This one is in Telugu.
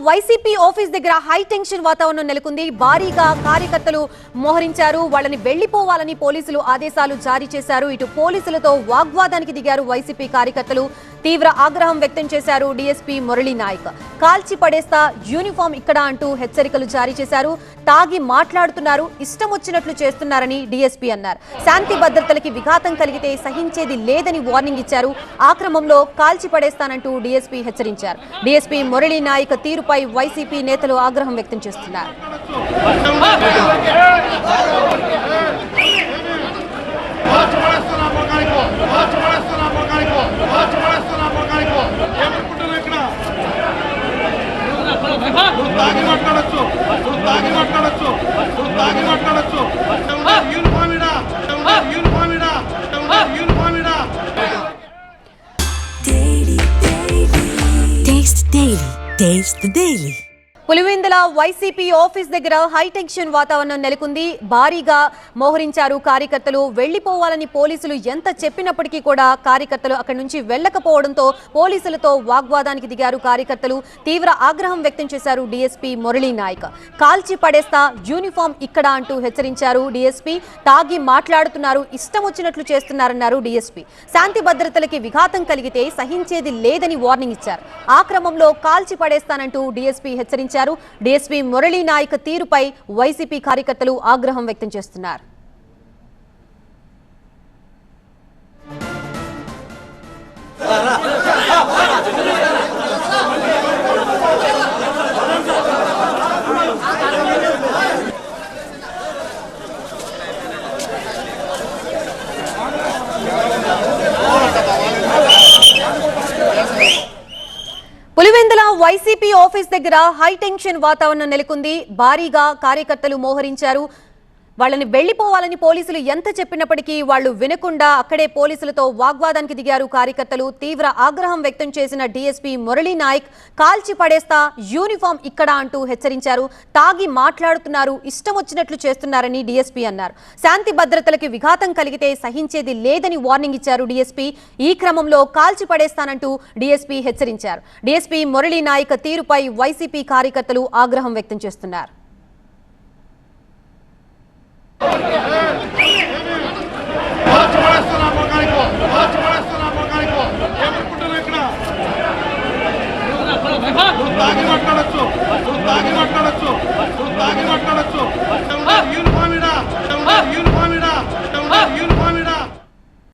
వైసీపీ ఆఫీస్ దగ్గర హై టెన్షన్ వాతావరణం నెలకొంది. భారీగా కార్యకర్తలు మోహరించారు. వాళ్ళని వెళ్లిపోవాలని పోలీసులు ఆదేశాలు జారీ చేశారు. ఇటు పోలీసులతో వాగ్వాదానికి దిగారు వైసీపీ కార్యకర్తలు. తీవ్ర ఆగ్రహం వ్యక్తం చేశారు డీఎస్పీ మురళీ నాయక్. కాల్చి పడేస్తా, యూనిఫామ్ ఇక్కడ అంటూ హెచ్చరికలు జారీ చేశారు. తాగి మాట్లాడుతున్నారు, ఇష్టం వచ్చినట్లు చేస్తున్నారని డీఎస్పీ అన్నారు. శాంతి భద్రతలకి విఘాతం కలిగితే సహించేది లేదని వార్నింగ్ ఇచ్చారు. ఆ క్రమంలో కాల్చి పడేస్తానంటూ డీఎస్పీ హెచ్చరించారు. డీఎస్పీ మురళీ నాయక్ తీరుపై వైసీపీ నేతలు ఆగ్రహం వ్యక్తం చేస్తున్నారు. Taste the Daily. Pulivendula YCP office దగ్గర హై టెన్షన్ వాతావరణం నెలకొంది. భారీగా మోహరించారు కార్యకర్తలు. వెళ్లిపోవాలని పోలీసులు ఎంత చెప్పినప్పటికీ కూడా కార్యకర్తలు అక్కడి నుంచి వెళ్లకపోవడంతో పోలీసులతో వాగ్వాదానికి దిగారు కార్యకర్తలు. తీవ్ర ఆగ్రహం వ్యక్తం చేశారు డీఎస్పీ మురళీ నాయక్. కాల్చి పడేస్తా, యూనిఫామ్ ఇక్కడ అంటూ హెచ్చరించారు డీఎస్పీ. తాగి మాట్లాడుతున్నారు, ఇష్టం వచ్చినట్లు చేస్తున్నారన్నారు డీఎస్పీ. శాంతి భద్రతలకి విఘాతం కలిగితే సహించేది లేదని వార్నింగ్ ఇచ్చారు. ఆ క్రమంలో కాల్చి పడేస్తానంటూ డీఎస్పీ హెచ్చరించారు. డీఎస్పీ మురళీ నాయక్ తీరుపై వైసీపీ కార్యకర్తలు ఆగ్రహం వ్యక్తం చేస్తున్నారు. పులివెందుల వైసీపీ ఆఫీస్ దగ్గర హై టెన్షన్ వాతావరణం నెలకొంది. భారీగా కార్యకర్తలు మోహరించారు. వాళ్ళని వెళ్లిపోవాలని పోలీసులు ఎంత చెప్పినప్పటికీ వాళ్ళు వినకుండా అక్కడే పోలీసులతో వాగ్వాదానికి దిగారు కార్యకర్తలు. తీవ్ర ఆగ్రహం వ్యక్తం చేసిన డీఎస్పీ మురళీ నాయక్ కాల్చి పడేస్తా, యూనిఫామ్ ఇక్కడ అంటూ హెచ్చరించారు. తాగి మాట్లాడుతున్నారు, ఇష్టం వచ్చినట్లు చేస్తున్నారని డీఎస్పీ అన్నారు. శాంతి భద్రతలకి విఘాతం కలిగితే సహించేది లేదని వార్నింగ్ ఇచ్చారు డీఎస్పీ. ఈ క్రమంలో కాల్చి పడేస్తానంటూ డీఎస్పీ హెచ్చరించారు. డీఎస్పీ మురళీ నాయక్ తీరుపై వైసీపీ కార్యకర్తలు ఆగ్రహం వ్యక్తం చేస్తున్నారు.